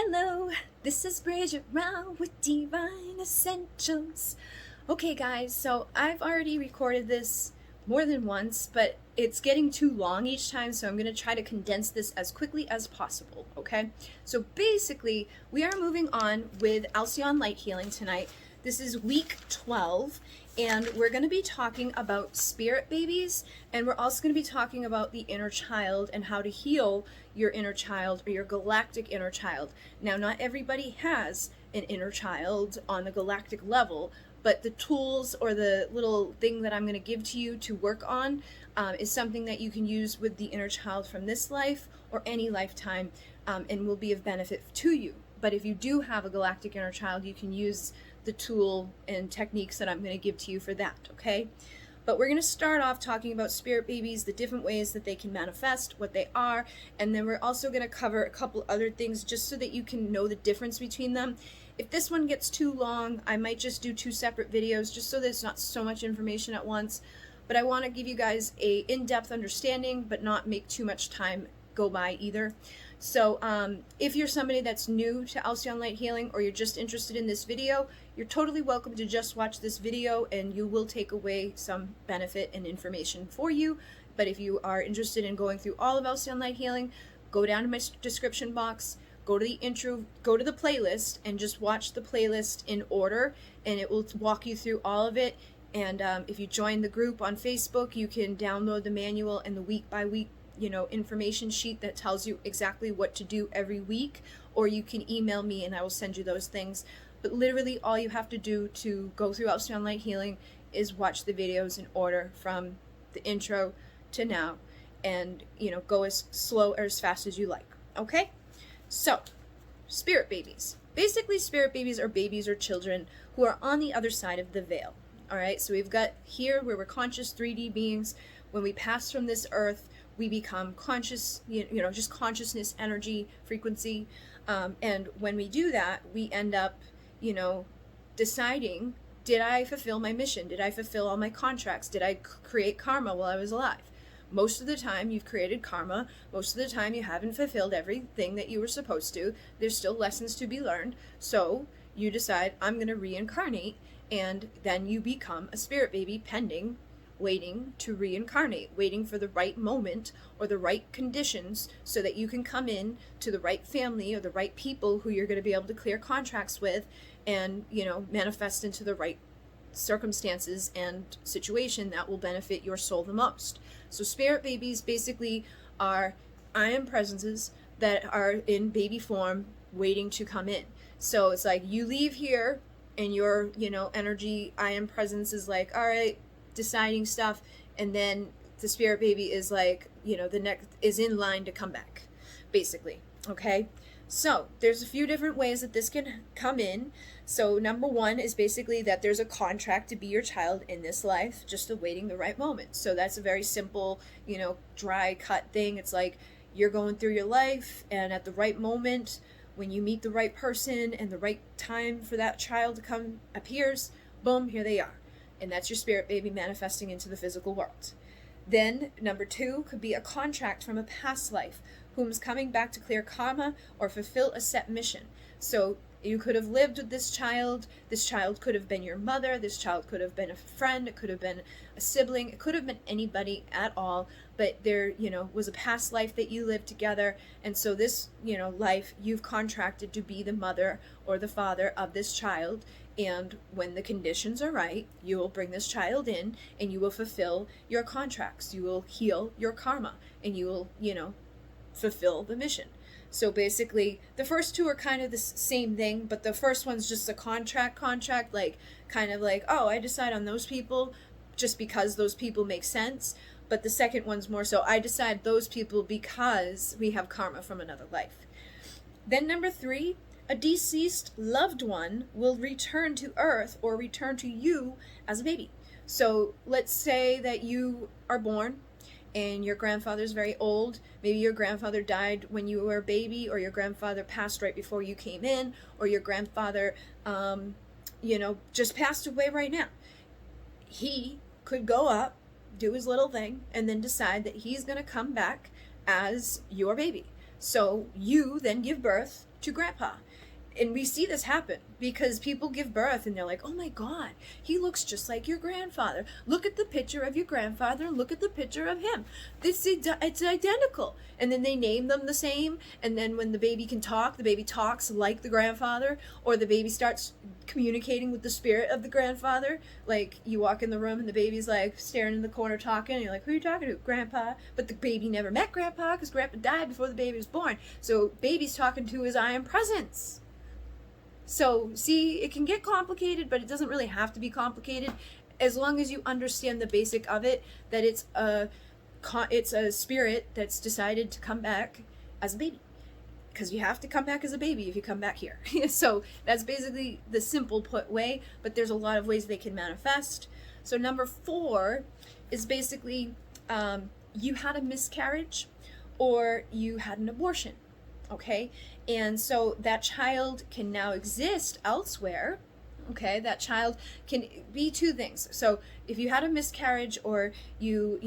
Hello, this is Bridget Rao with Divine Essentials. Okay guys, so I've already recorded this more than once, but it's getting too long each time, so I'm going to try to condense this as quickly as possible, okay? So basically, we are moving on with Alcyone light healing tonight. This is week 12, and we're going to be talking about spirit babies, and we're also going to be talking about the inner child and how to heal your inner child or your galactic inner child. Now, not everybody has an inner child on the galactic level, but the tools or the little thing that I'm going to give to you to work on is something that you can use with the inner child from this life or any lifetime, and will be of benefit to you. But if you do have a galactic inner child, you can use the tool and techniques that I'm going to give to you for that, okay? But we're going to start off talking about spirit babies, the different ways that they can manifest, what they are, and then we're also going to cover a couple other things just so that you can know the difference between them. If this one gets too long, I might just do 2 separate videos just so that it's not so much information at once. But I want to give you guys a in-depth understanding, but not make too much time go by either. So if you're somebody that's new to Alcyone light healing, or you're just interested in this video, you're totally welcome to just watch this video and you will take away some benefit and information for you. But if you are interested in going through all of Alcyone light healing, go down to my description box, go to the intro, go to the playlist, and just watch the playlist in order, and it will walk you through all of it. And if you join the group on Facebook, you can download the manual and the week by week information sheet that tells you exactly what to do every week, or you can email me and I will send you those things. But literally all you have to do to go through Alcyone light healing is watch the videos in order from the intro to now, and go as slow or as fast as you like, okay? So, spirit babies. Basically, spirit babies are babies or children who are on the other side of the veil, all right? So we've got here where we're conscious 3D beings. When we pass from this earth, we become conscious, just consciousness, energy, frequency. And when we do that, we end up, deciding, did I fulfill my mission? Did I fulfill all my contracts? Did I create karma while I was alive? Most of the time you've created karma. Most of the time you haven't fulfilled everything that you were supposed to. There's still lessons to be learned. So you decide, I'm going to reincarnate, and then you become a spirit baby pending, waiting to reincarnate, waiting for the right moment or the right conditions so that you can come in to the right family or the right people who you're going to be able to clear contracts with and, manifest into the right circumstances and situation that will benefit your soul the most. So spirit babies basically are I am presences that are in baby form waiting to come in. So it's like you leave here and your, energy I am presence is like, all right, deciding stuff, and then the spirit baby is like, the next is in line to come back, basically, okay? So there's a few different ways that this can come in. So number one is basically that there's a contract to be your child in this life, just awaiting the right moment. So that's a very simple, dry cut thing. It's like you're going through your life, and at the right moment, when you meet the right person and the right time for that child to come appears, boom, here they are. And that's your spirit baby manifesting into the physical world. Then number 2 could be a contract from a past life, whom is coming back to clear karma or fulfill a set mission. So you could have lived with this child could have been your mother, this child could have been a friend, it could have been a sibling, it could have been anybody at all, but there, was a past life that you lived together, and so this, life, you've contracted to be the mother or the father of this child, and when the conditions are right, you will bring this child in, and you will fulfill your contracts, you will heal your karma, and you will, fulfill the mission. So basically, the first 2 are kind of the same thing, but the first one's just a contract, like, kind of like, oh, I decide on those people just because those people make sense. But the second one's more so, I decide those people because we have karma from another life. Then number 3, a deceased loved one will return to Earth or return to you as a baby. So let's say that you are born and your grandfather's very old. Maybe your grandfather died when you were a baby, or your grandfather passed right before you came in, or your grandfather, just passed away right now. He could go up, do his little thing, and then decide that he's going to come back as your baby. So you then give birth to grandpa. And we see this happen because people give birth and they're like, oh my God, he looks just like your grandfather. Look at the picture of your grandfather and look at the picture of him. It's identical. And then they name them the same. And then when the baby can talk, the baby talks like the grandfather, or the baby starts communicating with the spirit of the grandfather. Like you walk in the room and the baby's like staring in the corner talking, and you're like, who are you talking to? Grandpa. But the baby never met grandpa because grandpa died before the baby was born. So baby's talking to his I am presence. So, see, it can get complicated, but it doesn't really have to be complicated as long as you understand the basic of it, that it's a spirit that's decided to come back as a baby. Because you have to come back as a baby if you come back here. So that's basically the simple put way, but there's a lot of ways they can manifest. So number 4 is basically you had a miscarriage or you had an abortion. Okay, and so that child can now exist elsewhere. Okay, that child can be 2 things. So if you had a miscarriage or you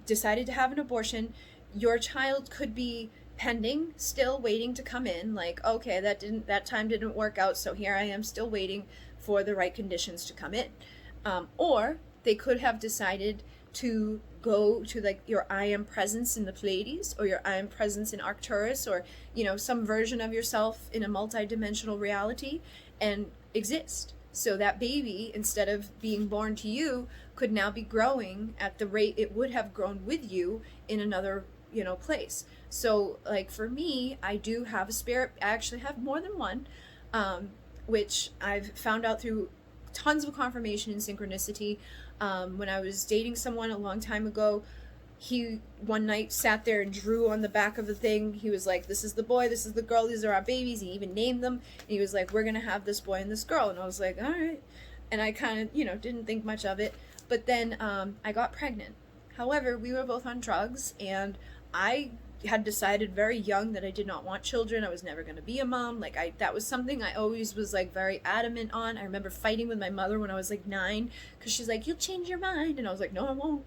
decided to have an abortion, your child could be pending, still waiting to come in. Like, okay, that time didn't work out, so here I am still waiting for the right conditions to come in. Or they could have decided to go to like your I am presence in the Pleiades, or your I am presence in Arcturus, or some version of yourself in a multi-dimensional reality and exist. So that baby, instead of being born to you, could now be growing at the rate it would have grown with you in another place. So like for me, I do have a spirit. I actually have more than one, which I've found out through tons of confirmation in synchronicity. When I was dating someone a long time ago, he one night sat there and drew on the back of the thing. He was like, this is the boy, this is the girl, these are our babies. He even named them. And he was like, we're gonna have this boy and this girl. And I was like, all right. And I kind of didn't think much of it. But then I got pregnant. However, we were both on drugs, and I had decided very young that I did not want children. I was never going to be a mom. That was something I always was like very adamant on. I remember fighting with my mother when I was like 9 because she's like, you'll change your mind. And I was like, no, I won't.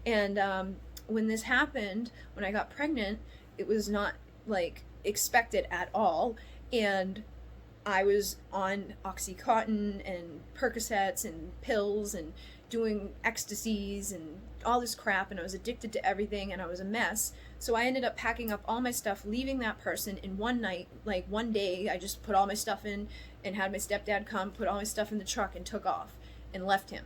And when this happened, when I got pregnant, it was not like expected at all. And I was on Oxycontin and Percocets and pills and doing ecstasies and all this crap, and I was addicted to everything, and I was a mess. So I ended up packing up all my stuff, leaving that person in one night. Like one day, I just put all my stuff in and had my stepdad come, put all my stuff in the truck and took off and left him.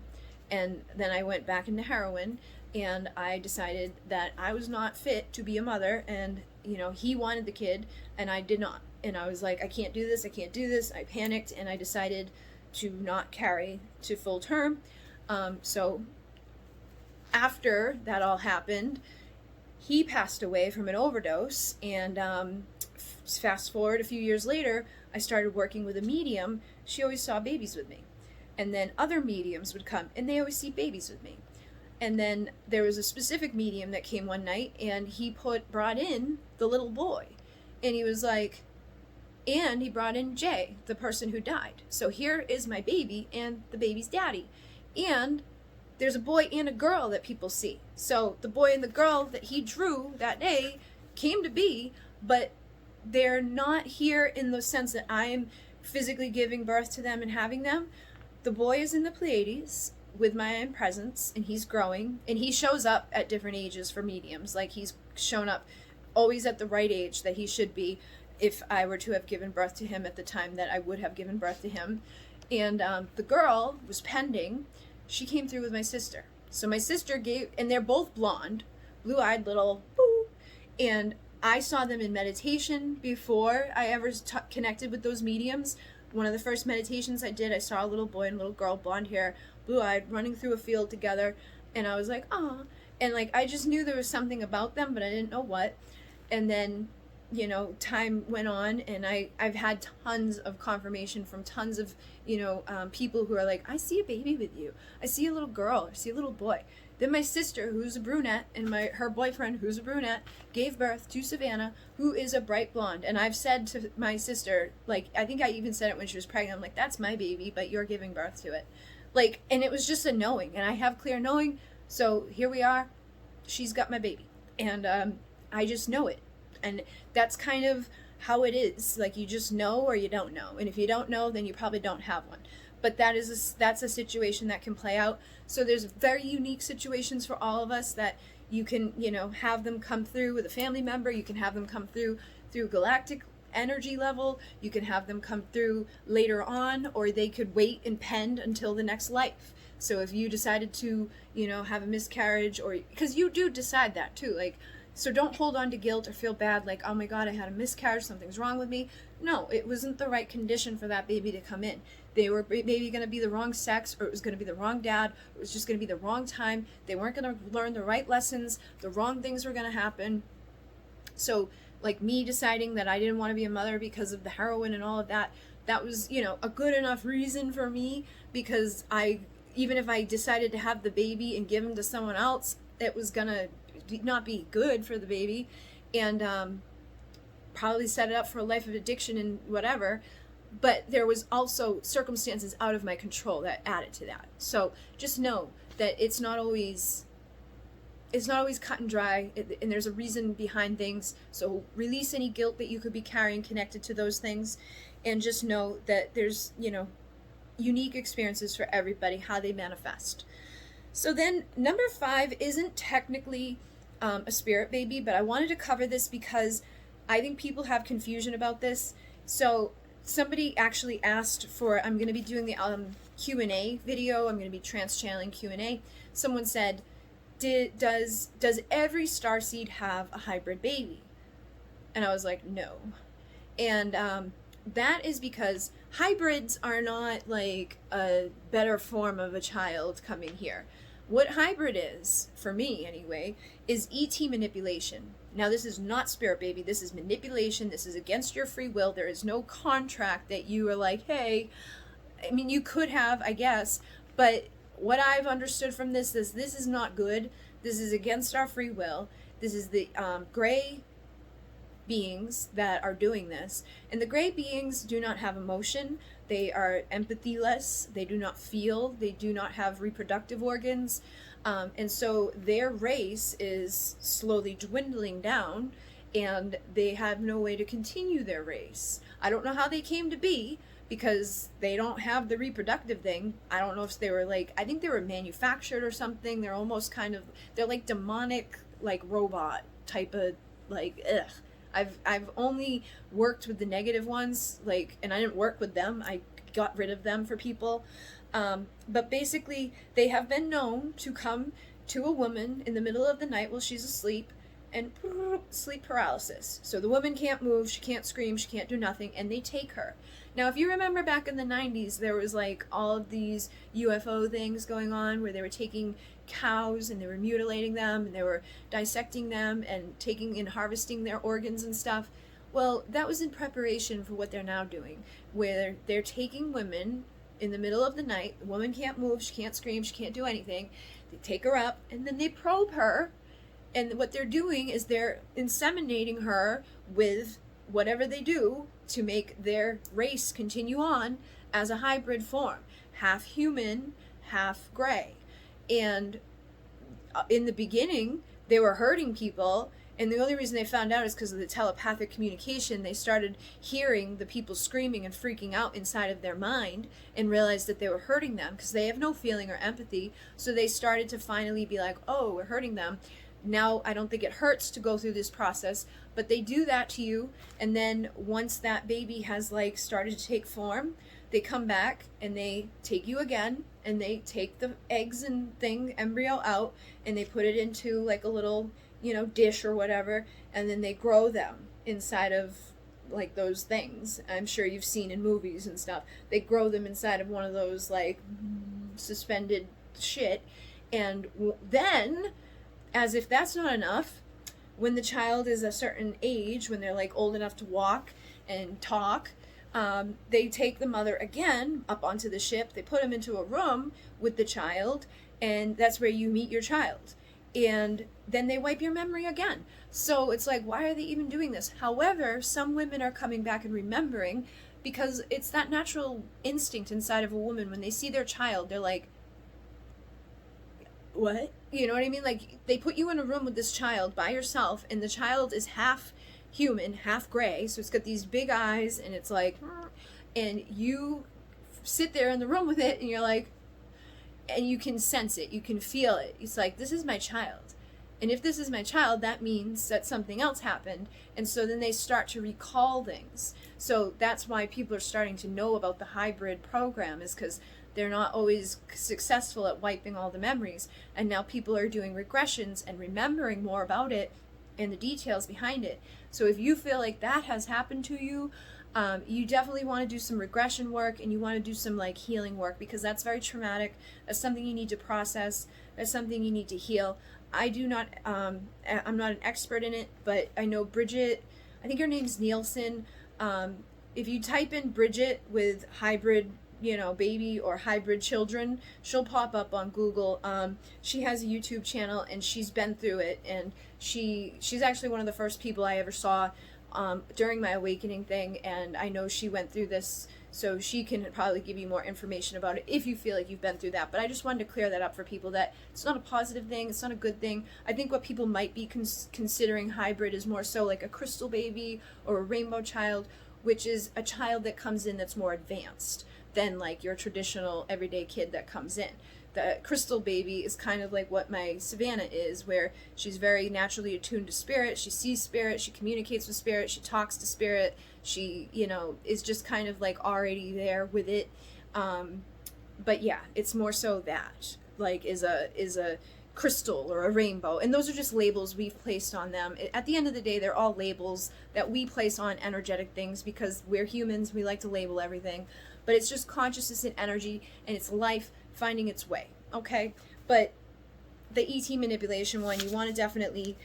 And then I went back into heroin, and I decided that I was not fit to be a mother, and he wanted the kid and I did not. And I was like, I can't do this, I can't do this. I panicked and I decided to not carry to full term. So after that all happened, he passed away from an overdose, and fast forward a few years later, I started working with a medium. She always saw babies with me. And then other mediums would come, and they always see babies with me. And then there was a specific medium that came one night, and he brought in the little boy. And he was like, and he brought in Jay, the person who died. So here is my baby and the baby's daddy. And there's a boy and a girl that people see. So the boy and the girl that he drew that day came to be, but they're not here in the sense that I'm physically giving birth to them and having them. The boy is in the Pleiades with my own presence, and he's growing, and he shows up at different ages for mediums. Like he's shown up always at the right age that he should be if I were to have given birth to him at the time that I would have given birth to him. And the girl was pending. She came through with my sister. So my sister and they're both blonde, blue-eyed little boo. And I saw them in meditation before I ever connected with those mediums. One of the first meditations I did, I saw a little boy and a little girl, blonde hair, blue-eyed, running through a field together. And I was like, oh. And I just knew there was something about them, but I didn't know what. And then time went on, and I've had tons of confirmation from tons of, people who are like, I see a baby with you. I see a little girl. I see a little boy. Then my sister, who's a brunette, and her boyfriend, who's a brunette, gave birth to Savannah, who is a bright blonde. And I've said to my sister, I think I even said it when she was pregnant, I'm like, that's my baby, but you're giving birth to it. And it was just a knowing, and I have clear knowing. So here we are. She's got my baby. And I just know it. And that's kind of how it is. Like, you just know or you don't know. And if you don't know, then you probably don't have one. But that's a situation that can play out. So there's very unique situations for all of us that you can, have them come through with a family member. You can have them come through galactic energy level. You can have them come through later on, or they could wait and pend until the next life. So if you decided to, have a miscarriage, or because you do decide that too, like, so don't hold on to guilt or feel bad like, oh my God, I had a miscarriage, something's wrong with me. No, it wasn't the right condition for that baby to come in. They were maybe going to be the wrong sex, or it was going to be the wrong dad, or it was just going to be the wrong time. They weren't going to learn the right lessons. The wrong things were going to happen. So, like, me deciding that I didn't want to be a mother because of the heroin and all of that, that was, a good enough reason for me, because even if I decided to have the baby and give him to someone else, it was going to not be good for the baby, and probably set it up for a life of addiction and whatever. But there was also circumstances out of my control that added to that. So just know that it's not always cut and dry, and there's a reason behind things. So release any guilt that you could be carrying connected to those things, and just know that there's, unique experiences for everybody, how they manifest. So then number 5 isn't technically a spirit baby, but I wanted to cover this because I think people have confusion about this. So somebody actually asked for, I'm going to be doing the Q&A video. I'm going to be trans-channeling Q&A. Someone said, does every starseed have a hybrid baby? And I was like, no. And that is because hybrids are not like a better form of a child coming here. What hybrid is, for me anyway, is ET manipulation. Now, this is not spirit baby. This is manipulation. This is against your free will. There is no contract that you are like, hey, I mean, you could have, I guess, but what I've understood from this is this is not good. This is against our free will. This is the gray beings that are doing this. And the gray beings do not have emotion. They are empathy-less. They do not feel. They do not have reproductive organs. And so their race is slowly dwindling down, and they have no way to continue their race. I don't know how they came to be, because they don't have the reproductive thing. I don't know if they were I think they were manufactured or something. They're almost they're like demonic, like robot type of, ugh. I've only worked with the negative ones, and I didn't work with them. I got rid of them for people. But basically, they have been known to come to a woman in the middle of the night while she's asleep, and sleep paralysis. So the woman can't move, she can't scream, she can't do nothing, and they take her. Now, if you remember back in the 90s, there was all of these UFO things going on where they were taking cows and they were mutilating them and they were dissecting them and taking and harvesting their organs and stuff. Well, that was in preparation for what they're now doing, where they're taking women in the middle of the night. The woman can't move, she can't scream, she can't do anything. They take her up and then they probe her, and what they're doing is they're inseminating her with whatever they do to make their race continue on as a hybrid form, half human, half gray. And in the beginning, they were hurting people, and the only reason they found out is because of the telepathic communication. They started hearing the people screaming and freaking out inside of their mind and realized that they were hurting them because they have no feeling or empathy. So they started to finally be like, oh, we're hurting them. Now, I don't think it hurts to go through this process, but they do that to you, and then once that baby has started to take form, they come back and they take you again, and they take the eggs and embryo out, and they put it into a little, dish or whatever, and then they grow them inside of those things I'm sure you've seen in movies and stuff. They grow them inside of one of those suspended shit, and then, as if that's not enough, when the child is a certain age, when they're old enough to walk and talk, they take the mother again up onto the ship. They put them into a room with the child, and that's where you meet your child. And then they wipe your memory again. So it's why are they even doing this? However, some women are coming back and remembering, because it's that natural instinct inside of a woman. When they see their child, they're like, what? You know what I mean? They put you in a room with this child by yourself, and the child is half human, half gray, so it's got these big eyes, and it's like, and you sit there in the room with it, and you're like, and you can sense it, you can feel it. It's like, this is my child. And if this is my child, that means that something else happened. And so then they start to recall things. So that's why people are starting to know about the hybrid program, is because they're not always successful at wiping all the memories. And now people are doing regressions and remembering more about it and the details behind it. So if you feel like that has happened to you, you definitely want to do some regression work, and you want to do some like healing work, because that's very traumatic. That's something you need to process. That's something you need to heal. I'm not an expert in it, but I know Bridget, I think her name's Nielsen. If you type in Bridget with hybrid, baby or hybrid children, she'll pop up on Google. She has a YouTube channel, and she's been through it, and she's actually one of the first people I ever saw during my awakening thing, and I know she went through this, so she can probably give you more information about it if you feel like you've been through that. But I just wanted to clear that up for people, that it's not a positive thing, it's not a good thing. I think what people might be considering hybrid is more so like a crystal baby or a rainbow child, which is a child that comes in that's more advanced than like your traditional everyday kid that comes in. The crystal baby is kind of like what my Savannah is, where she's very naturally attuned to spirit. She sees spirit, she communicates with spirit, she talks to spirit, she, is just kind of like already there with it. But yeah, it's more so that, like, is a crystal or a rainbow, and those are just labels we've placed on them. At the end of the day, they're all labels that we place on energetic things, because we're humans, we like to label everything. But it's just consciousness and energy, and it's life finding its way, okay? But the ET manipulation one, you want to definitely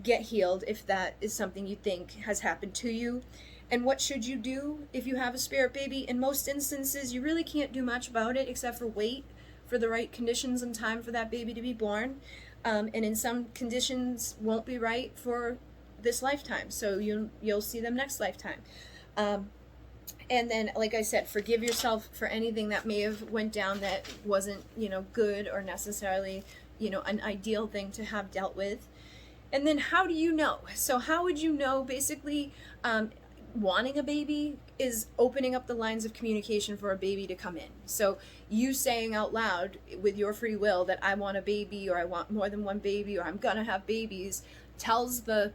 get healed if that is something you think has happened to you. And what should you do if you have a spirit baby? In most instances, you really can't do much about it except for wait for the right conditions and time for that baby to be born. And in some conditions won't be right for this lifetime, so you'll see them next lifetime. And then, like I said, forgive yourself for anything that may have went down that wasn't, good or necessarily, an ideal thing to have dealt with. And then how do you know? So how would you know? Basically, wanting a baby is opening up the lines of communication for a baby to come in. So you saying out loud with your free will that I want a baby, or I want more than one baby, or I'm gonna have babies, tells the,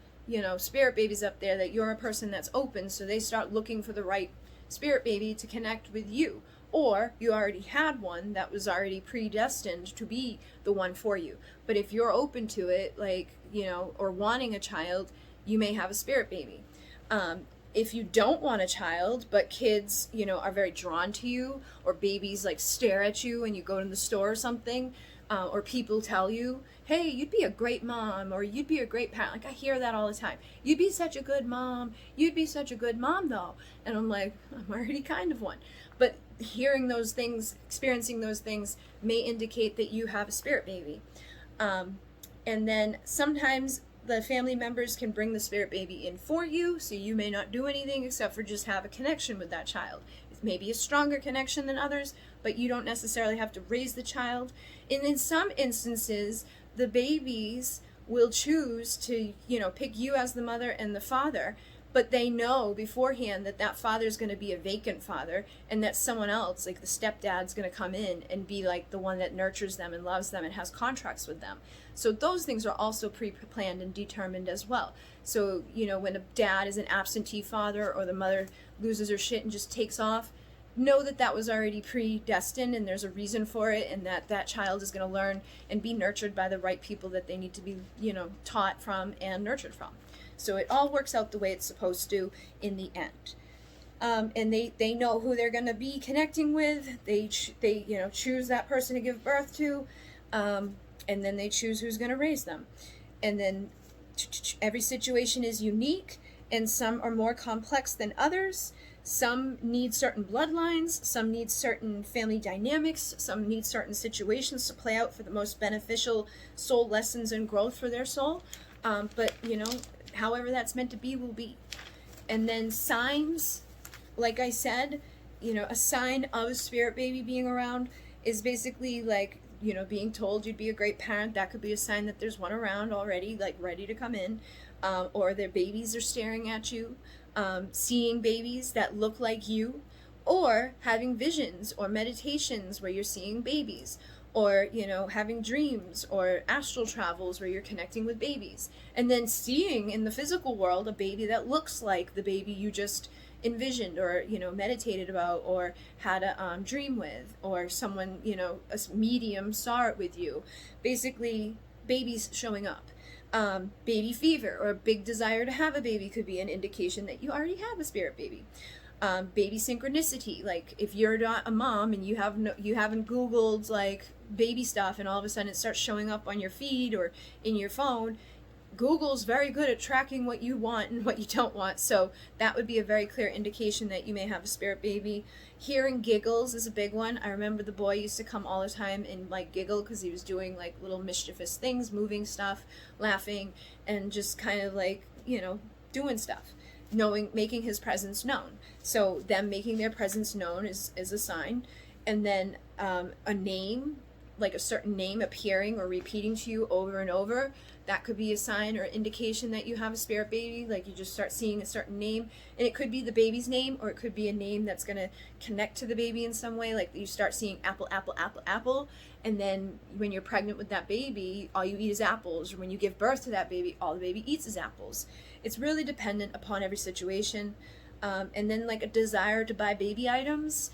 spirit babies up there that you're a person that's open, so they start looking for the right spirit baby to connect with you. Or you already had one that was already predestined to be the one for you. But if you're open to it, like, or wanting a child, you may have a spirit baby. If you don't want a child, but kids, are very drawn to you, or babies like stare at you when you go to the store or something, or people tell you, hey, you'd be a great mom, or you'd be a great parent. Like, I hear that all the time. You'd be such a good mom. You'd be such a good mom, though. And I'm like, I'm already kind of one. But hearing those things, experiencing those things, may indicate that you have a spirit baby. And then sometimes the family members can bring the spirit baby in for you, so you may not do anything except for just have a connection with that child. It may be a stronger connection than others, but you don't necessarily have to raise the child. And in some instances, the babies will choose to, pick you as the mother and the father, but they know beforehand that that father's going to be a vacant father, and that someone else, like the stepdad's going to come in and be like the one that nurtures them and loves them and has contracts with them. So those things are also pre-planned and determined as well. So, when a dad is an absentee father, or the mother loses her shit and just takes off, know that that was already predestined, and there's a reason for it, and that child is going to learn and be nurtured by the right people that they need to be, taught from and nurtured from. So it all works out the way it's supposed to in the end. And they know who they're going to be connecting with. They choose that person to give birth to, and then they choose who's going to raise them. And then every situation is unique, and some are more complex than others. Some need certain bloodlines, some need certain family dynamics, some need certain situations to play out for the most beneficial soul lessons and growth for their soul. But, however that's meant to be will be. And then signs, like I said, a sign of a spirit baby being around is basically like, being told you'd be a great parent. That could be a sign that there's one around already, like ready to come in. or their babies are staring at you, seeing babies that look like you, or having visions or meditations where you're seeing babies, or having dreams or astral travels where you're connecting with babies, and then seeing in the physical world a baby that looks like the baby you just envisioned or meditated about or had a dream with, or someone a medium saw it with you. Basically, babies showing up. Baby fever or a big desire to have a baby could be an indication that you already have a spirit baby. Baby synchronicity, like if you're not a mom and you haven't Googled like baby stuff, and all of a sudden it starts showing up on your feed or in your phone. Google's very good at tracking what you want and what you don't want, so that would be a very clear indication that you may have a spirit baby. Hearing giggles is a big one. I remember the boy used to come all the time and like giggle because he was doing like little mischievous things, moving stuff, laughing, and just kind of like doing stuff, making his presence known. So them making their presence known is a sign. And then a name, like a certain name appearing or repeating to you over and over, that could be a sign or indication that you have a spirit baby. Like you just start seeing a certain name, and it could be the baby's name, or it could be a name that's going to connect to the baby in some way. Like you start seeing apple, apple, apple, apple, and then when you're pregnant with that baby, all you eat is apples. Or when you give birth to that baby, all the baby eats is apples. It's really dependent upon every situation. And then like a desire to buy baby items.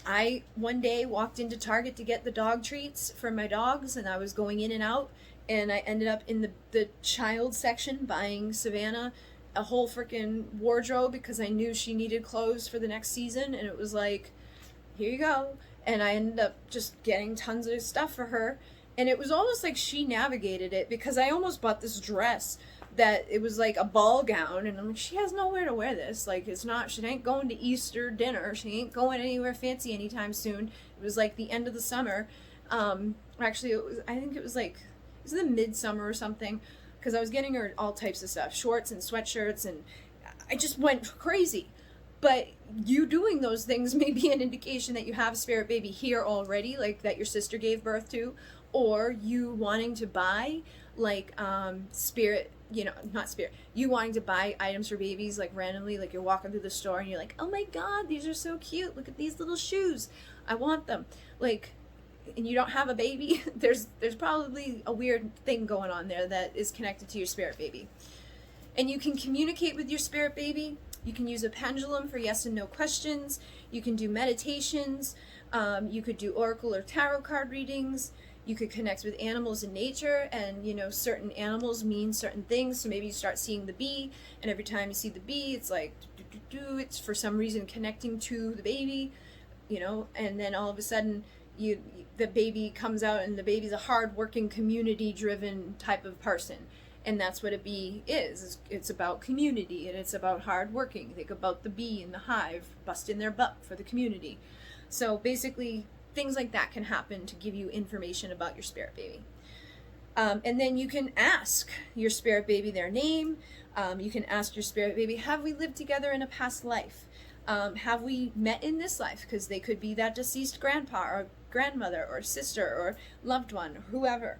I one day walked into Target to get the dog treats for my dogs, and I was going in and out, and I ended up in the child section buying Savannah a whole freaking wardrobe because I knew she needed clothes for the next season, and it was like, here you go. And I ended up just getting tons of stuff for her, and it was almost like she navigated it, because I almost bought this dress that it was like a ball gown, and I'm like, she has nowhere to wear this. Like, it's not, she ain't going to Easter dinner, she ain't going anywhere fancy anytime soon. It was like the end of the summer. Actually, I think it was the midsummer or something, because I was getting her all types of stuff, shorts and sweatshirts, and I just went crazy. But you doing those things may be an indication that you have a spirit baby here already, like that your sister gave birth to, or you wanting to buy like spirit, you wanting to buy items for babies like randomly, like you're walking through the store and you're like, oh my god, these are so cute, look at these little shoes, I want them, like, and you don't have a baby. there's probably a weird thing going on there that is connected to your spirit baby. And you can communicate with your spirit baby. You can use a pendulum for yes and no questions. You can do meditations. You could do oracle or tarot card readings. You could connect with animals in nature, and certain animals mean certain things. So maybe you start seeing the bee, and every time you see the bee, it's like it's for some reason connecting to the baby, and then all of a sudden the baby comes out, and the baby's a hard-working, community-driven type of person. And that's what a bee is. It's about community, and it's about hard working. Think about the bee in the hive busting their butt for the community. So basically, things like that can happen to give you information about your spirit baby. And then you can ask your spirit baby their name. You can ask your spirit baby, have we lived together in a past life? Have we met in this life? Because they could be that deceased grandpa or grandmother or sister or loved one or whoever.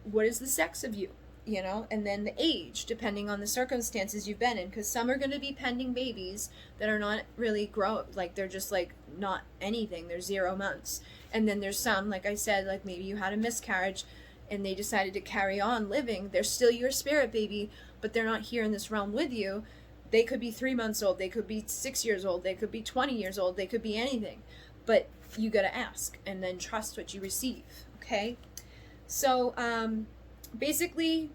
What is the sex of you? And then the age, depending on the circumstances you've been in, because some are going to be pending babies that are not really like they're just like not anything, they're 0 months. And then there's some, like I said, like maybe you had a miscarriage and they decided to carry on living. They're still your spirit baby, but they're not here in this realm with you. They could be 3 months old, they could be 6 years old, they could be 20 years old, they could be anything. But you got to ask and then trust what you receive, okay? So, basically,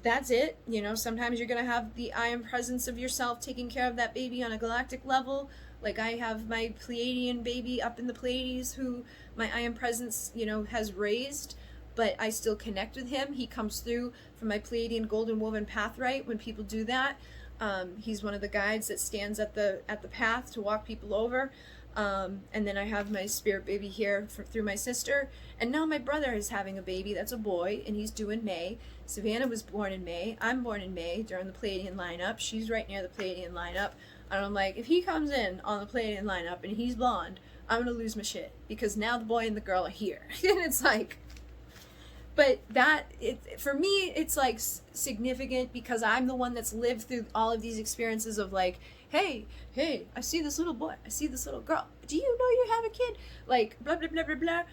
that's it. Sometimes you're going to have the I am presence of yourself taking care of that baby on a galactic level. Like I have my Pleiadian baby up in the Pleiades who my I am presence, has raised, but I still connect with him. He comes through from my Pleiadian golden woven path right when people do that. He's one of the guides that stands at the path to walk people over. And then I have my spirit baby here through my sister. And now my brother is having a baby that's a boy, and he's due in May. Savannah was born in May. I'm born in May during the Pleiadian lineup. She's right near the Pleiadian lineup. And I'm like, if he comes in on the Pleiadian lineup and he's blonde, I'm going to lose my shit. Because now the boy and the girl are here. And it's like, But that, for me, it's like significant because I'm the one that's lived through all of these experiences of like, hey, I see this little boy, I see this little girl, do you know you have a kid, like blah blah blah blah blah.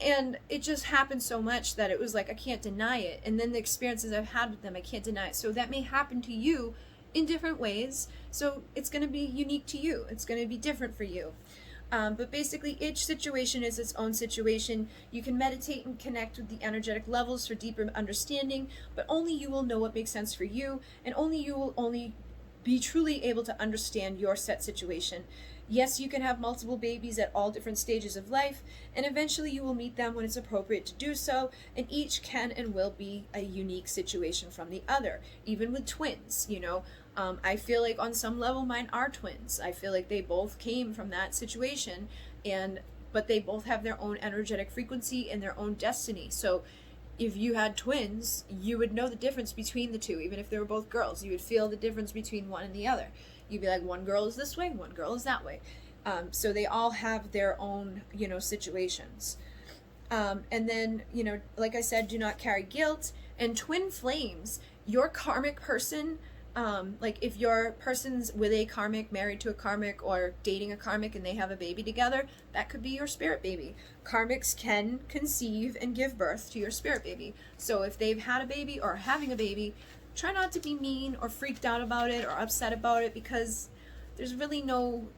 And it just happened so much that it was like I can't deny it. And then the experiences I've had with them, I can't deny it. So that may happen to you in different ways, so it's going to be unique to you, it's going to be different for you. But basically, each situation is its own situation. You can meditate and connect with the energetic levels for deeper understanding, but only you will know what makes sense for you, and only you will be truly able to understand your set situation. Yes, you can have multiple babies at all different stages of life, and eventually you will meet them when it's appropriate to do so, and each can and will be a unique situation from the other, even with twins, you know. I feel like on some level mine are twins. I feel like they both came from that situation, but they both have their own energetic frequency and their own destiny. So if you had twins, you would know the difference between the two. Even if they were both girls, you would feel the difference between one and the other. You'd be like, one girl is this way, one girl is that way. So they all have their own, you know, situations. And then, you know, like I said, do not carry guilt. And twin flames, your karmic person, like if your person's with a karmic, married to a karmic, or dating a karmic and they have a baby together, that could be your spirit baby. Karmics can conceive and give birth to your spirit baby. So if they've had a baby or are having a baby, try not to be mean or freaked out about it or upset about it, because there's really no,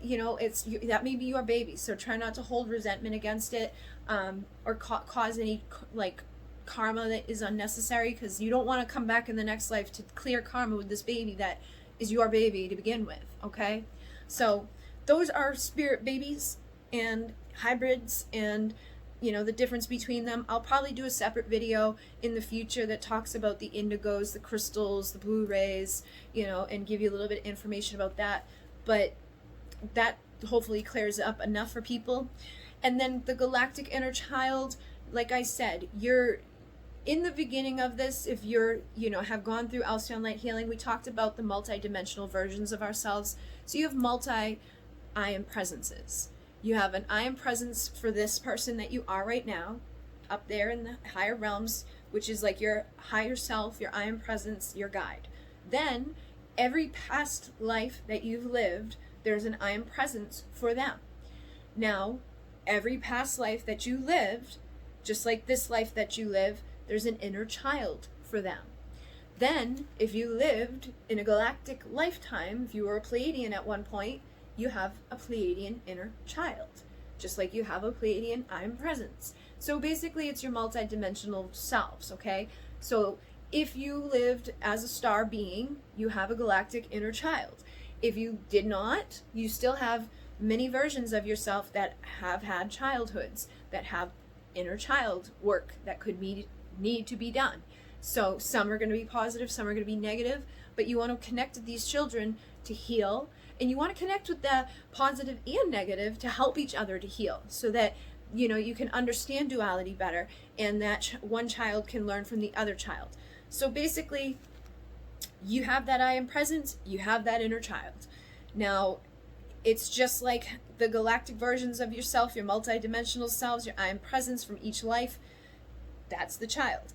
you know, that may be your baby. So try not to hold resentment against it, or cause any like karma that is unnecessary, because you don't want to come back in the next life to clear karma with this baby that is your baby to begin with. Okay, so those are spirit babies and hybrids, and you know the difference between them. I'll probably do a separate video in the future that talks about the indigos, the crystals, the blue rays, you know, and give you a little bit of information about that. But that hopefully clears up enough for people. And then the galactic inner child, like I said, you're in the beginning of this, if you're, you know, have gone through Alcyone light healing, we talked about the multi-dimensional versions of ourselves. So you have multi I am presences. You have an I am presence for this person that you are right now, up there in the higher realms, which is like your higher self, your I am presence, your guide. Then every past life that you've lived, there's an I am presence for them. Now, every past life that you lived, just like this life that you live, there's an inner child for them. Then, if you lived in a galactic lifetime, if you were a Pleiadian at one point, you have a Pleiadian inner child, just like you have a Pleiadian I am presence. So basically, it's your multi-dimensional selves, okay? So if you lived as a star being, you have a galactic inner child. If you did not, you still have many versions of yourself that have had childhoods, that have inner child work that could need to be done. So some are going to be positive, some are going to be negative, but you want to connect with these children to heal, and you want to connect with the positive and negative to help each other to heal, so that you know you can understand duality better, and that one child can learn from the other child. So basically, you have that I am presence, you have that inner child. Now, it's just like the galactic versions of yourself, your multi-dimensional selves, your I am presence from each life. That's the child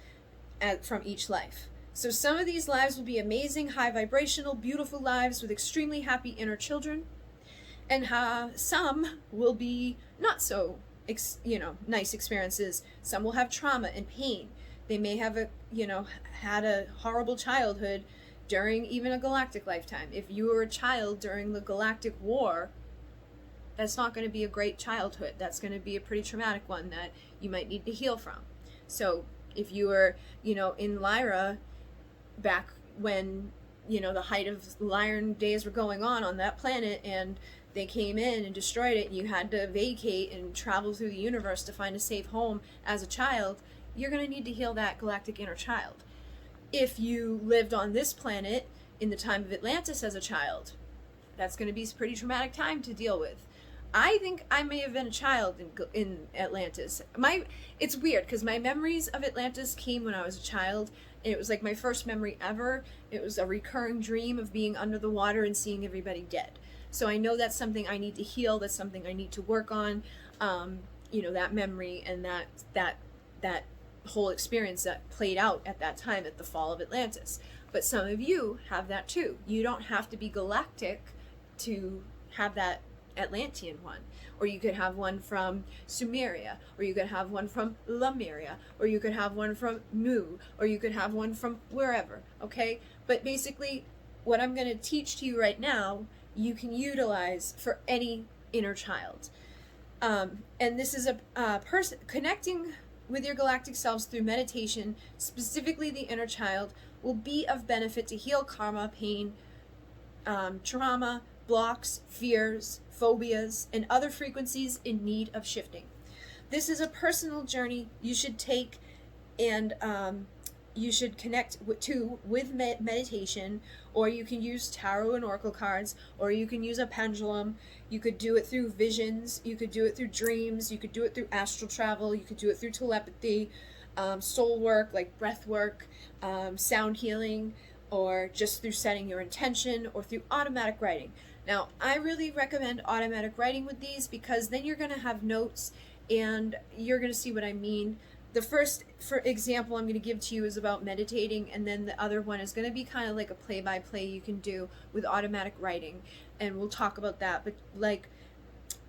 from each life. So some of these lives will be amazing, high vibrational, beautiful lives with extremely happy inner children, and some will be not so, nice experiences. Some will have trauma and pain. They may have had a horrible childhood during even a galactic lifetime. If you were a child during the galactic war, that's not going to be a great childhood. That's going to be a pretty traumatic one that you might need to heal from. So if you were, in Lyra back when, the height of Lyran days were going on that planet, and they came in and destroyed it, and you had to vacate and travel through the universe to find a safe home as a child, you're going to need to heal that galactic inner child. If you lived on this planet in the time of Atlantis as a child, that's going to be a pretty traumatic time to deal with. I think I may have been a child in Atlantis. It's weird because my memories of Atlantis came when I was a child, and it was like my first memory ever. It was a recurring dream of being under the water and seeing everybody dead. So I know that's something I need to heal. That's something I need to work on. That memory and that whole experience that played out at that time at the fall of Atlantis. But some of you have that too. You don't have to be galactic to have that Atlantean one. Or you could have one from Sumeria, or you could have one from Lemuria, or you could have one from Mu, or you could have one from wherever, okay? But basically, what I'm going to teach to you right now, you can utilize for any inner child. And this is a person connecting with your galactic selves through meditation, specifically the inner child, will be of benefit to heal karma, pain, trauma, blocks, fears, phobias, and other frequencies in need of shifting. This is a personal journey you should take, and you should connect with meditation, or you can use tarot and oracle cards, or you can use a pendulum. You could do it through visions, you could do it through dreams, you could do it through astral travel, you could do it through telepathy, soul work like breath work, sound healing, or just through setting your intention, or through automatic writing. Now, I really recommend automatic writing with these, because then you're going to have notes and you're going to see what I mean. The first, for example, I'm going to give to you is about meditating, and then the other one is going to be kind of like a play-by-play you can do with automatic writing, and we'll talk about that. But like,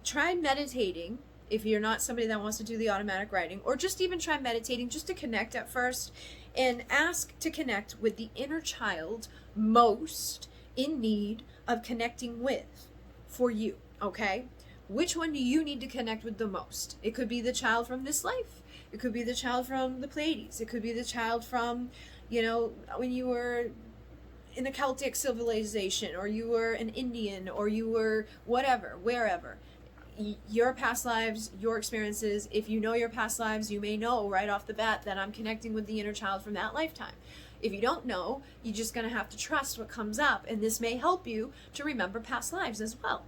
try meditating if you're not somebody that wants to do the automatic writing, or just even try meditating just to connect at first, and ask to connect with the inner child most in need of connecting with for you, okay? Which one do you need to connect with the most? It could be the child from this life. It could be the child from the Pleiades. It could be the child from, you know, when you were in a Celtic civilization, or you were an Indian, or you were whatever, wherever. Your past lives, your experiences, if you know your past lives, you may know right off the bat that I'm connecting with the inner child from that lifetime. If you don't know, you're just going to have to trust what comes up, and this may help you to remember past lives as well.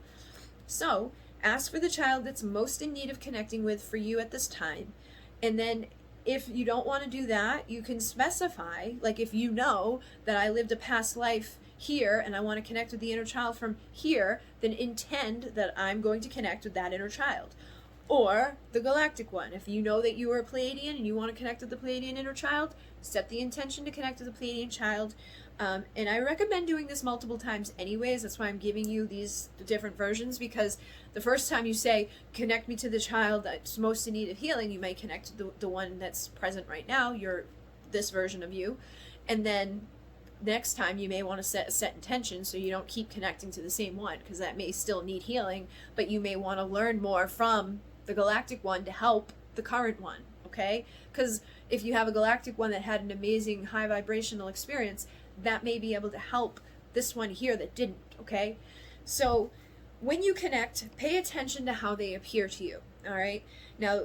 So, ask for the child that's most in need of connecting with for you at this time, and then if you don't want to do that, you can specify, like if you know that I lived a past life here and I want to connect with the inner child from here, then intend that I'm going to connect with that inner child. Or the galactic one. If you know that you are a Pleiadian and you want to connect with the Pleiadian inner child, set the intention to connect with the Pleiadian child. And I recommend doing this multiple times anyways. That's why I'm giving you these different versions, because the first time you say, connect me to the child that's most in need of healing, you may connect to the one that's present right now, this version of you. And then next time you may want to set a set intention so you don't keep connecting to the same one, because that may still need healing, but you may want to learn more from the galactic one to help the current one, okay? Because if you have a galactic one that had an amazing high vibrational experience, that may be able to help this one here that didn't, okay? So when you connect, pay attention to how they appear to you, all right? Now,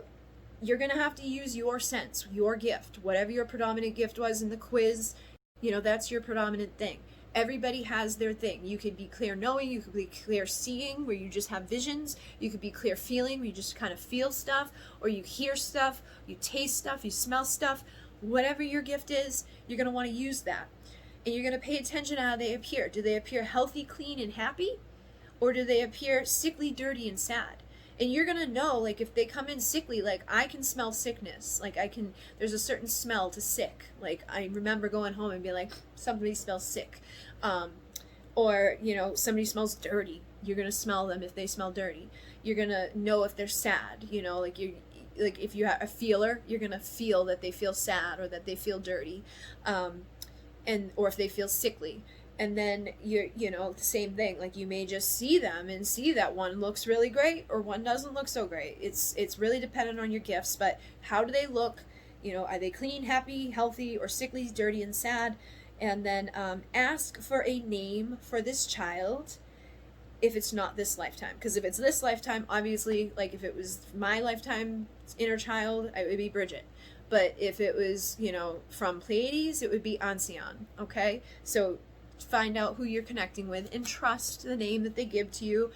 you're going to have to use your sense, your gift, whatever your predominant gift was in the quiz, you know, that's your predominant thing. Everybody has their thing. You could be clear knowing, you could be clear seeing, where you just have visions. You could be clear feeling, where you just kind of feel stuff, or you hear stuff, you taste stuff, you smell stuff. Whatever your gift is, you're going to want to use that. And you're going to pay attention to how they appear. Do they appear healthy, clean, and happy? Or do they appear sickly, dirty, and sad? And you're going to know, like, if they come in sickly, like, I can smell sickness. Like, there's a certain smell to sick. Like, I remember going home and being like, somebody smells sick. Or, you know, somebody smells dirty. You're going to smell them if they smell dirty. You're going to know if they're sad, you know, like if you have a feeler, you're going to feel that they feel sad or that they feel dirty. Or if they feel sickly. And then you know, the same thing, like you may just see them and see that one looks really great or one doesn't look so great. It's really dependent on your gifts, but how do they look? You know, are they clean, happy, healthy, or sickly, dirty, and sad? And then ask for a name for this child if it's not this lifetime. Because if it's this lifetime, obviously, like if it was my lifetime inner child, it would be Bridget. But if it was, you know, from Pleiades, it would be Alcyone, okay? So find out who you're connecting with and trust the name that they give to you.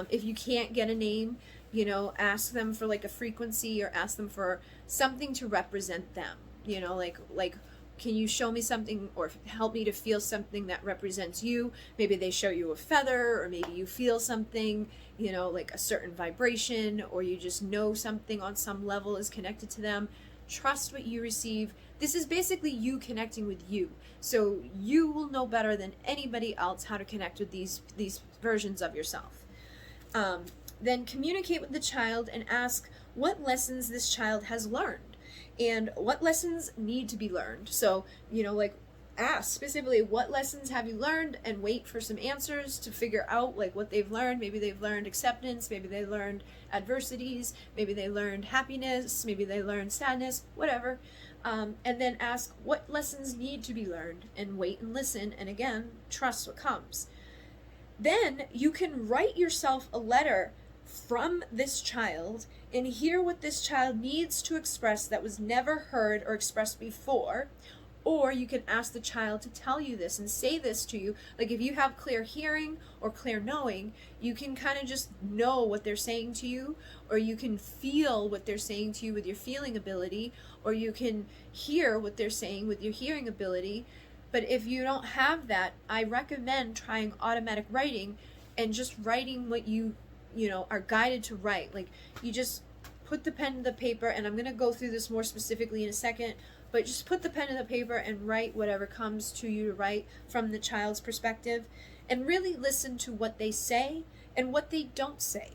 If you can't get a name, you know, ask them for like a frequency, or ask them for something to represent them. You know, like can you show me something or help me to feel something that represents you? Maybe they show you a feather, or maybe you feel something, you know, like a certain vibration, or you just know something on some level is connected to them. Trust what you receive. This is basically you connecting with you. So you will know better than anybody else how to connect with these versions of yourself. Then communicate with the child and ask what lessons this child has learned and what lessons need to be learned. So, like, ask specifically, what lessons have you learned, and wait for some answers to figure out like what they've learned. Maybe they've learned acceptance, maybe they learned adversities, maybe they learned happiness, maybe they learned sadness, whatever. And then ask what lessons need to be learned, and wait and listen, and again, trust what comes. Then you can write yourself a letter from this child and hear what this child needs to express that was never heard or expressed before. Or you can ask the child to tell you this and say this to you. Like if you have clear hearing or clear knowing, you can kind of just know what they're saying to you, or you can feel what they're saying to you with your feeling ability, or you can hear what they're saying with your hearing ability. But if you don't have that, I recommend trying automatic writing and just writing what you are guided to write. Like you just put the pen to the paper, and I'm going to go through this more specifically in a second, but just put the pen to the paper and write whatever comes to you to write from the child's perspective, and really listen to what they say and what they don't say.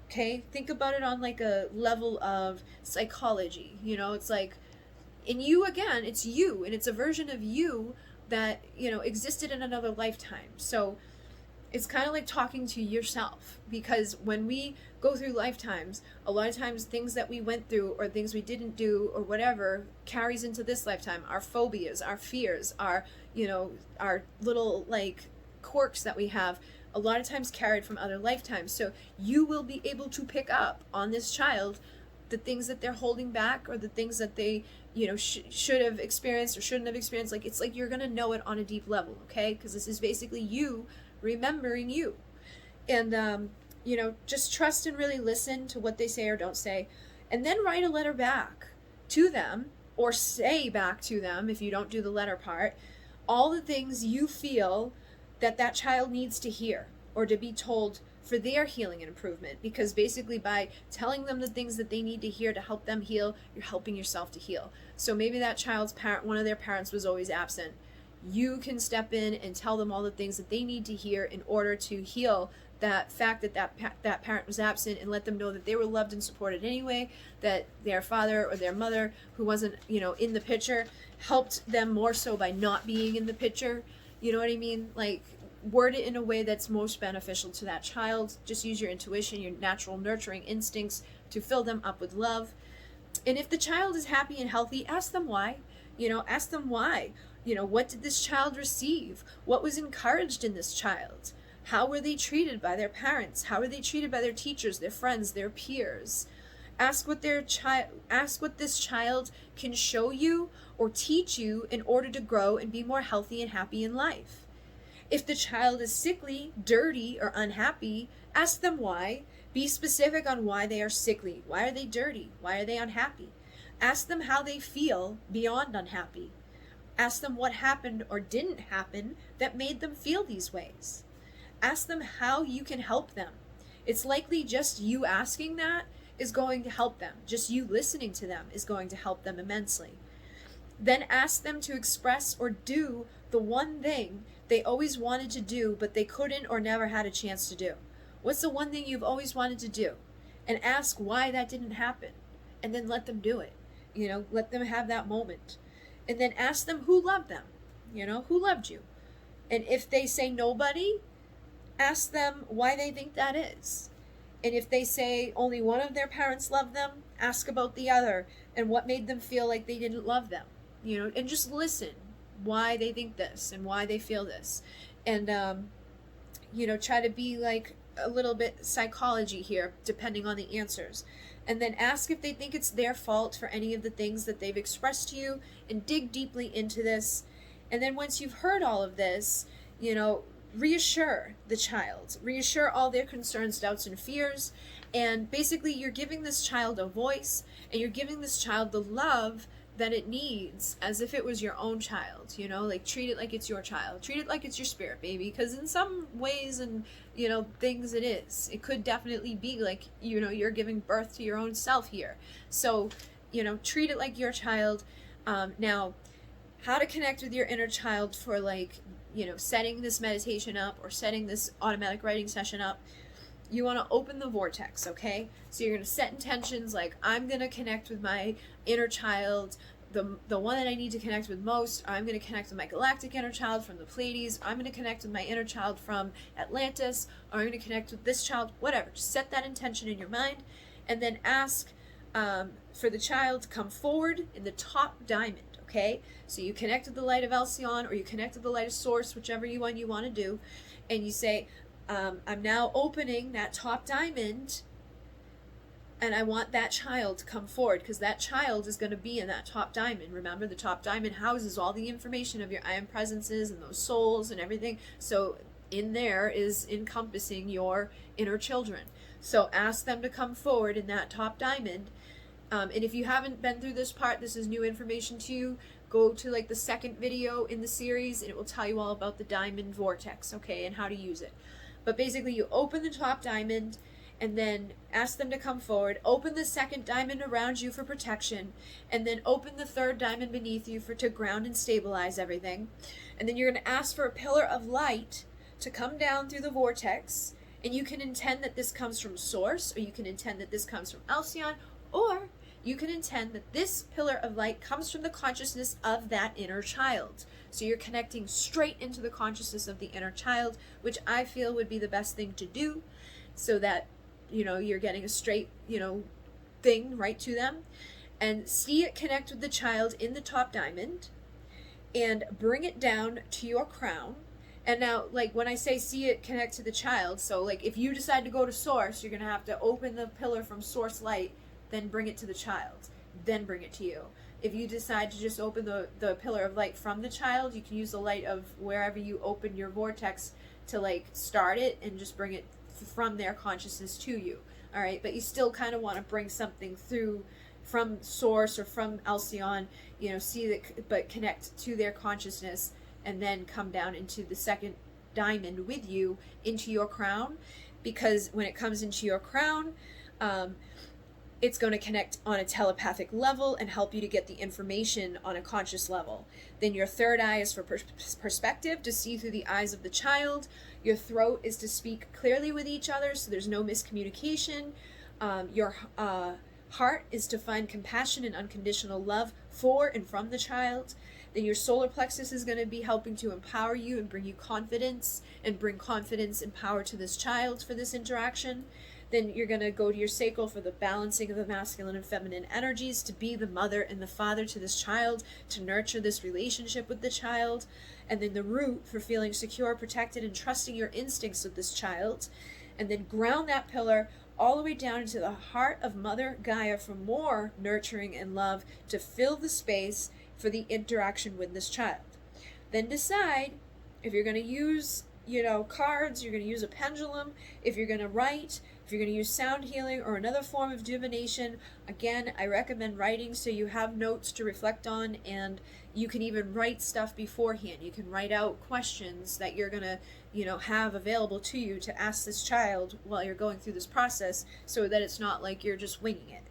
Okay? Think about it on like a level of psychology. It's like, in you again, it's you, and it's a version of you that, existed in another lifetime. So it's kind of like talking to yourself, because when we go through lifetimes, a lot of times things that we went through or things we didn't do or whatever carries into this lifetime. Our phobias, our fears, our little like quirks that we have, a lot of times carried from other lifetimes. So you will be able to pick up on this child the things that they're holding back, or the things that they should have experienced or shouldn't have experienced. Like it's like you're gonna know it on a deep level, okay? Because this is basically you remembering you. And just trust and really listen to what they say or don't say, and then write a letter back to them, or say back to them, if you don't do the letter part, all the things you feel that child needs to hear or to be told for their healing and improvement. Because basically by telling them the things that they need to hear to help them heal, you're helping yourself to heal. So maybe that child's parent, one of their parents was always absent. You can step in and tell them all the things that they need to hear in order to heal that fact that parent was absent, and let them know that they were loved and supported anyway, that their father or their mother, who wasn't in the picture, helped them more so by not being in the picture. You know what I mean? Like, word it in a way that's most beneficial to that child. Just use your intuition, your natural nurturing instincts to fill them up with love. And if the child is happy and healthy, ask them why. Ask them why. What did this child receive? What was encouraged in this child? How were they treated by their parents? How were they treated by their teachers, their friends, their peers? Ask what this child can show you or teach you in order to grow and be more healthy and happy in life. If the child is sickly, dirty, or unhappy, ask them why. Be specific on why they are sickly. Why are they dirty? Why are they unhappy? Ask them how they feel beyond unhappy. Ask them what happened or didn't happen that made them feel these ways. Ask them how you can help them. It's likely just you asking that is going to help them. Just you listening to them is going to help them immensely. Then ask them to express or do the one thing they always wanted to do, but they couldn't or never had a chance to do. What's the one thing you've always wanted to do? And ask why that didn't happen. And then let them do it. Let them have that moment. And then ask them who loved them. Who loved you? And if they say nobody, ask them why they think that is. And if they say only one of their parents loved them, ask about the other and what made them feel like they didn't love them. And just listen why they think this and why they feel this. And, try to be like a little bit psychology here, depending on the answers. And then ask if they think it's their fault for any of the things that they've expressed to you, and dig deeply into this. And then once you've heard all of this, reassure the child, reassure all their concerns, doubts, and fears. And basically you're giving this child a voice, and you're giving this child the love that it needs, as if it was your own child. Like, treat it like it's your child, treat it like it's your spirit baby, because in some ways and things it could definitely be like you're giving birth to your own self here. So treat it like your child. Now, how to connect with your inner child for like, setting this meditation up or setting this automatic writing session up. You want to open the vortex, okay? So you're going to set intentions like, I'm going to connect with my inner child, the one that I need to connect with most. I'm going to connect with my galactic inner child from the Pleiades. I'm going to connect with my inner child from Atlantis. Or I'm going to connect with this child, whatever. Just set that intention in your mind and then ask for the child to come forward in the top diamond, okay? So you connect with the light of Alcyone or you connect with the light of Source, whichever one you want to do, and you say, I'm now opening that top diamond and I want that child to come forward because that child is going to be in that top diamond. Remember, the top diamond houses all the information of your I am presences and those souls and everything. So in there is encompassing your inner children. So ask them to come forward in that top diamond. And if you haven't been through this part, this is new information to you, go to like the second video in the series and it will tell you all about the Diamond Vortex, okay, and how to use it. But basically you open the top diamond and then ask them to come forward, open the second diamond around you for protection, and then open the third diamond beneath you to ground and stabilize everything. And then you're going to ask for a pillar of light to come down through the vortex, and you can intend that this comes from Source, or you can intend that this comes from Alcyone, or you can intend that this pillar of light comes from the consciousness of that inner child. So you're connecting straight into the consciousness of the inner child, which I feel would be the best thing to do, so that you're getting a straight, thing right to them. And see it connect with the child in the top diamond and bring it down to your crown. And now, like, when I say see it connect to the child, so like if you decide to go to Source, you're going to have to open the pillar from Source light, then bring it to the child, then bring it to you. If you decide to just open the pillar of light from the child, you can use the light of wherever you open your vortex to like start it and just bring it from their consciousness to you. All right, but you still kind of want to bring something through from Source or from Alcyone, see that, but connect to their consciousness and then come down into the second diamond with you into your crown, because when it comes into your crown, it's going to connect on a telepathic level and help you to get the information on a conscious level. Then your third eye is for perspective, to see through the eyes of the child. Your throat is to speak clearly with each other so there's no miscommunication. Your heart is to find compassion and unconditional love for and from the child. Then your solar plexus is going to be helping to empower you and bring you confidence and bring confidence and power to this child for this interaction. Then you're going to go to your sacral for the balancing of the masculine and feminine energies, to be the mother and the father to this child, to nurture this relationship with the child. And then the root for feeling secure, protected, and trusting your instincts with this child. And then ground that pillar all the way down into the heart of Mother Gaia for more nurturing and love to fill the space for the interaction with this child. Then decide if you're going to use, cards, you're going to use a pendulum, if you're going to write, if you're going to use sound healing or another form of divination. Again, I recommend writing so you have notes to reflect on, and you can even write stuff beforehand. You can write out questions that you're going to, have available to you to ask this child while you're going through this process, so that it's not like you're just winging it.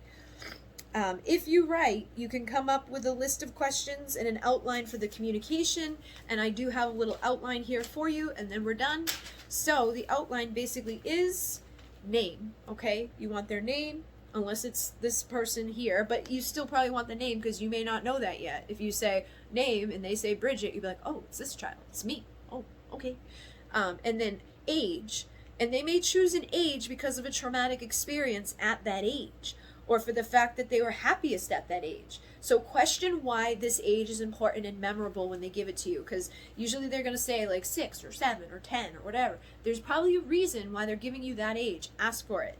If you write, you can come up with a list of questions and an outline for the communication, and I do have a little outline here for you, and then we're done. So the outline basically is name, okay? You want their name, unless it's this person here, but you still probably want the name because you may not know that yet. If you say name and they say Bridget, you'd be like, oh, it's this child, it's me. Oh, okay. And then age, and they may choose an age because of a traumatic experience at that age, or for the fact that they were happiest at that age. So question why this age is important and memorable when they give it to you, because usually they're going to say like 6 or 7 or 10 or whatever. There's probably a reason why they're giving you that age. Ask for it.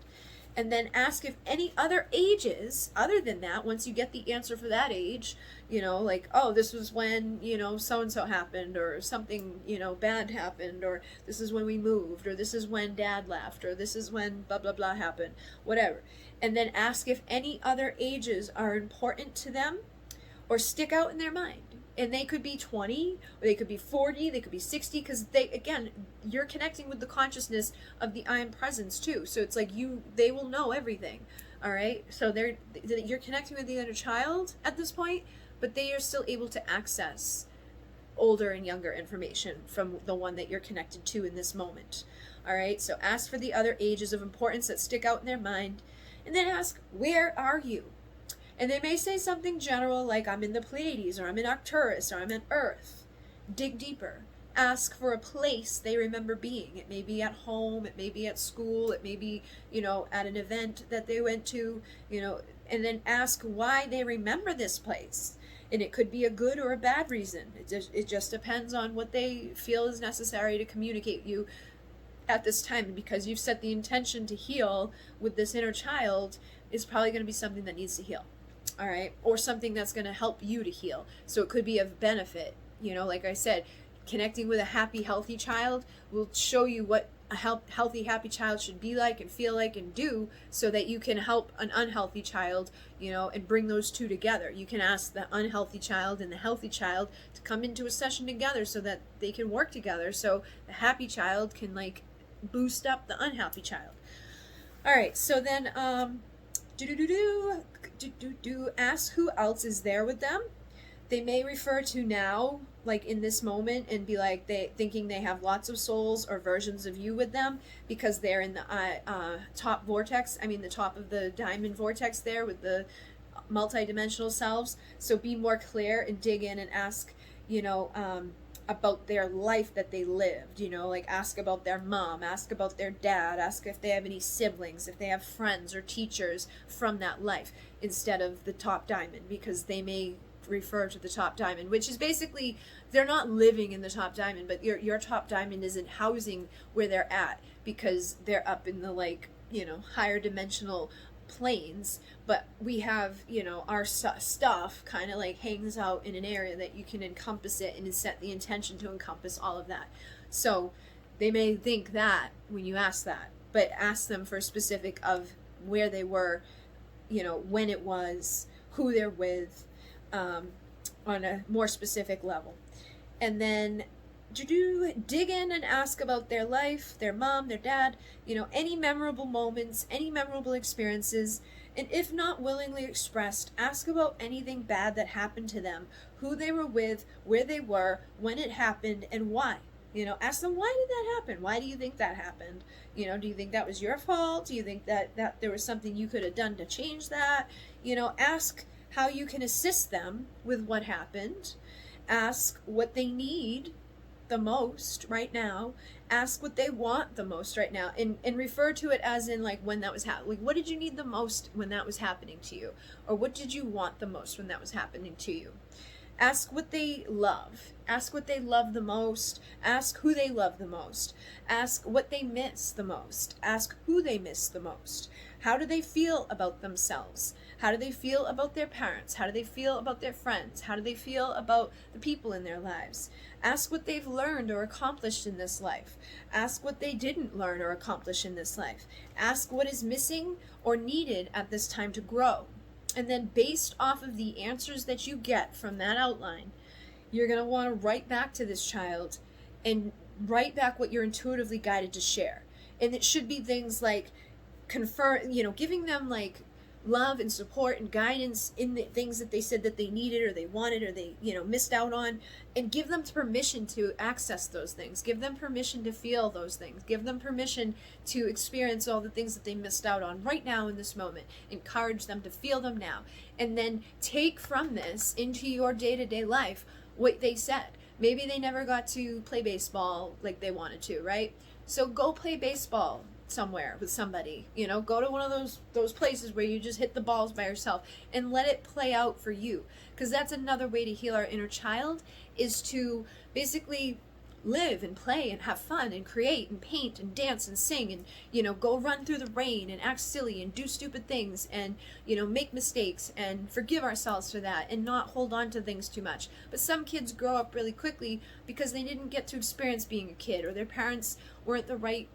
And then ask if any other ages other than that, once you get the answer for that age, like, oh, this was when, so-and-so happened, or something, bad happened, or this is when we moved, or this is when dad left, or this is when blah, blah, blah happened, whatever. And then ask if any other ages are important to them or stick out in their mind. And they could be 20, or they could be 40, they could be 60, because you're connecting with the consciousness of the I am presence too. So it's like they will know everything. All right, so you're connecting with the inner child at this point, but they are still able to access older and younger information from the one that you're connected to in this moment. All right, so ask for the other ages of importance that stick out in their mind, and then ask, where are you? And they may say something general like, I'm in the Pleiades, or I'm in Arcturus, or I'm in Earth. Dig deeper. Ask for a place they remember being. It may be at home, it may be at school, it may be, at an event that they went to, and then ask why they remember this place. And it could be a good or a bad reason. It just depends on what they feel is necessary to communicate you at this time. And because you've set the intention to heal with this inner child, it's probably going to be something that needs to heal. All right, or something that's going to help you to heal. So it could be of benefit. Like I said, connecting with a happy, healthy child will show you what a healthy, happy child should be like and feel like and do, so that you can help an unhealthy child, and bring those two together. You can ask the unhealthy child and the healthy child to come into a session together so that they can work together, so the happy child can boost up the unhappy child. All right, so then ask who else is there with them. They may refer to now, in this moment, and be thinking they have lots of souls or versions of you with them, because they're in the top vortex. The top of the Diamond Vortex there with the multidimensional selves. So be more clear and dig in and ask, about their life that they lived, ask about their mom, ask about their dad, ask if they have any siblings, if they have friends or teachers from that life, instead of the top diamond, because they may refer to the top diamond, which is basically, they're not living in the top diamond, but your top diamond isn't housing where they're at, because they're up in the higher dimensional planes. But we have, our stuff kind of hangs out in an area that you can encompass it and set the intention to encompass all of that. So they may think that when you ask that, but ask them for specific of where they were, when it was, who they're with, on a more specific level. And then dig in and ask about their life, their mom, their dad, any memorable moments, any memorable experiences. And if not willingly expressed, ask about anything bad that happened to them, who they were with, where they were, when it happened, and why. Ask them, why did that happen? Why do you think that happened? Do you think that was your fault? Do you think that there was something you could have done to change that? Ask how you can assist them with what happened. Ask what they need the most right now. Ask what they want the most right now, and refer to it as in when that was happening. What did you need the most when that was happening to you? Or what did you want the most when that was happening to you? Ask what they love. Ask what they love the most. Ask who they love the most. Ask what they miss the most. Ask who they miss the most. How do they feel about themselves? How do they feel about their parents? How do they feel about their friends? How do they feel about the people in their lives? Ask what they've learned or accomplished in this life. Ask what they didn't learn or accomplish in this life. Ask what is missing or needed at this time to grow. And then based off of the answers that you get from that outline, you're going to want to write back to this child and write back what you're intuitively guided to share. And it should be things like giving them love and support and guidance in the things that they said that they needed or they wanted or they missed out on, and give them permission to access those things. Give them permission to feel those things. Give them permission to experience all the things that they missed out on right now in this moment. Encourage them to feel them now, and then take from this into your day-to-day life what they said. Maybe they never got to play baseball like they wanted to, right? So go play baseball somewhere with somebody, go to one of those places where you just hit the balls by yourself and let it play out for you, because that's another way to heal our inner child, is to basically live and play and have fun and create and paint and dance and sing and go run through the rain and act silly and do stupid things and make mistakes and forgive ourselves for that and not hold on to things too much. But some kids grow up really quickly because they didn't get to experience being a kid, or their parents weren't the right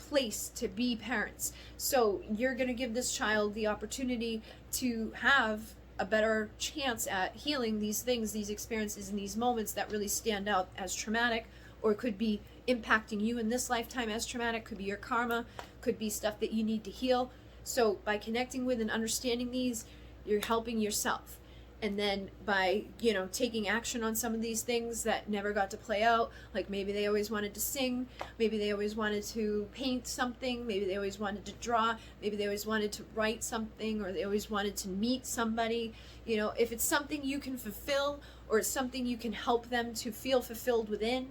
place to be parents. So you're going to give this child the opportunity to have a better chance at healing these things, these experiences, and these moments that really stand out as traumatic, or could be impacting you in this lifetime as traumatic, could be your karma, could be stuff that you need to heal. So by connecting with and understanding these, you're helping yourself. And then by, you know, taking action on some of these things that never got to play out, like maybe they always wanted to sing, maybe they always wanted to paint something, maybe they always wanted to draw, maybe they always wanted to write something, or they always wanted to meet somebody. You know, if it's something you can fulfill, or it's something you can help them to feel fulfilled within,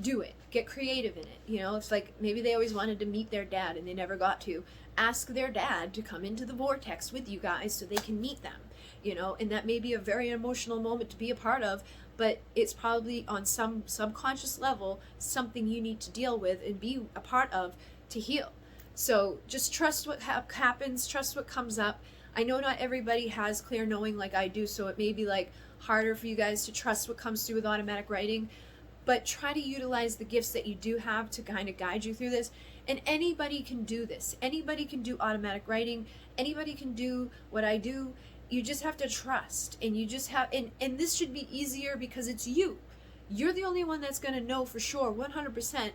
do it. Get creative in it. You know, it's like maybe they always wanted to meet their dad and they never got to. Ask their dad to come into the vortex with you guys so they can meet them. You know, and that may be a very emotional moment to be a part of, but it's probably on some subconscious level something you need to deal with and be a part of to heal. So just trust what happens, trust what comes up. I know not everybody has clear knowing like I do, so it may be like harder for you guys to trust what comes through with automatic writing, but try to utilize the gifts that you do have to kind of guide you through this. And anybody can do this. Anybody can do automatic writing. Anybody can do what I do. You just have to trust, and you just have, and this should be easier because it's you. You're the only one that's going to know for sure 100%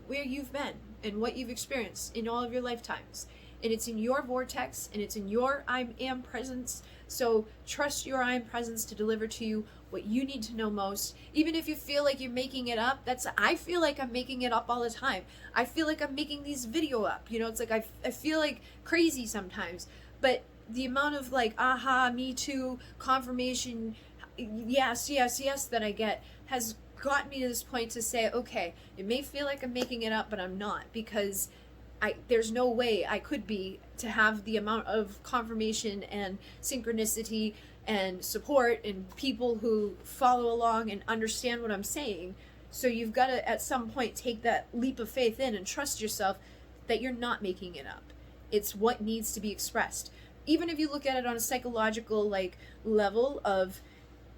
where you've been and what you've experienced in all of your lifetimes. And it's in your vortex, and it's in your I am presence. So trust your I am presence to deliver to you what you need to know most. Even if you feel like you're making it up, I feel like I'm making it up all the time. I feel like I'm making these video up. You know, it's like I feel like crazy sometimes. But the amount of like, aha, me too, confirmation, yes, yes, yes that I get has gotten me to this point to say, okay, it may feel like I'm making it up, but I'm not, because there's no way I could be to have the amount of confirmation and synchronicity and support and people who follow along and understand what I'm saying. So you've got to at some point take that leap of faith in and trust yourself that you're not making it up. It's what needs to be expressed. Even if you look at it on a psychological like level of,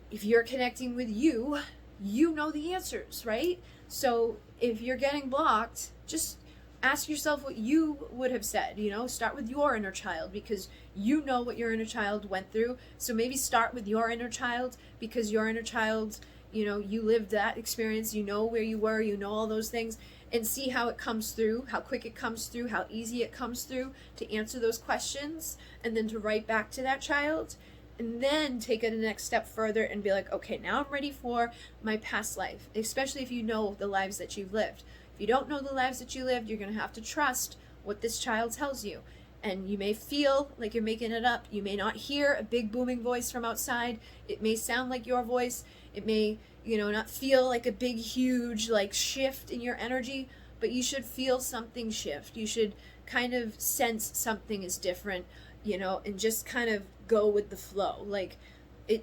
if you're connecting with you, you know the answers, right? So if you're getting blocked, just ask yourself what you would have said. You know, start with your inner child, because you know what your inner child went through. So maybe start with your inner child, because your inner child, you know, you lived that experience, you know where you were, you know all those things, and see how it comes through, how quick it comes through, how easy it comes through to answer those questions, and then to write back to that child, and then take it a next step further and be like, okay, now I'm ready for my past life, especially if you know the lives that you've lived. If you don't know the lives that you lived, you're going to have to trust what this child tells you. And you may feel like you're making it up. You may not hear a big booming voice from outside. It may sound like your voice. It may, you know, not feel like a big, huge, like shift in your energy, but you should feel something shift. You should kind of sense something is different, you know, and just kind of go with the flow. Like,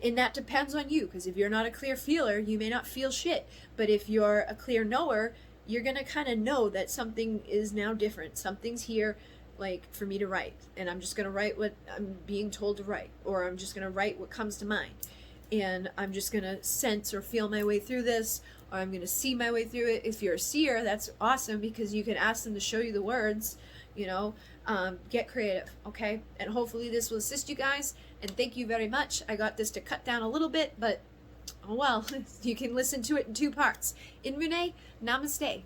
and that depends on you, because if you're not a clear feeler, you may not feel shit. But if you're a clear knower, you're going to kind of know that something is now different. Something's here, like, for me to write. And I'm just going to write what I'm being told to write. Or I'm just going to write what comes to mind. And I'm just going to sense or feel my way through this. Or I'm going to see my way through it. If you're a seer, that's awesome, because you can ask them to show you the words, you know. Get creative, okay? And hopefully this will assist you guys. And thank you very much. I got this to cut down a little bit, but oh well. You can listen to it in 2 parts. In Mune, namaste.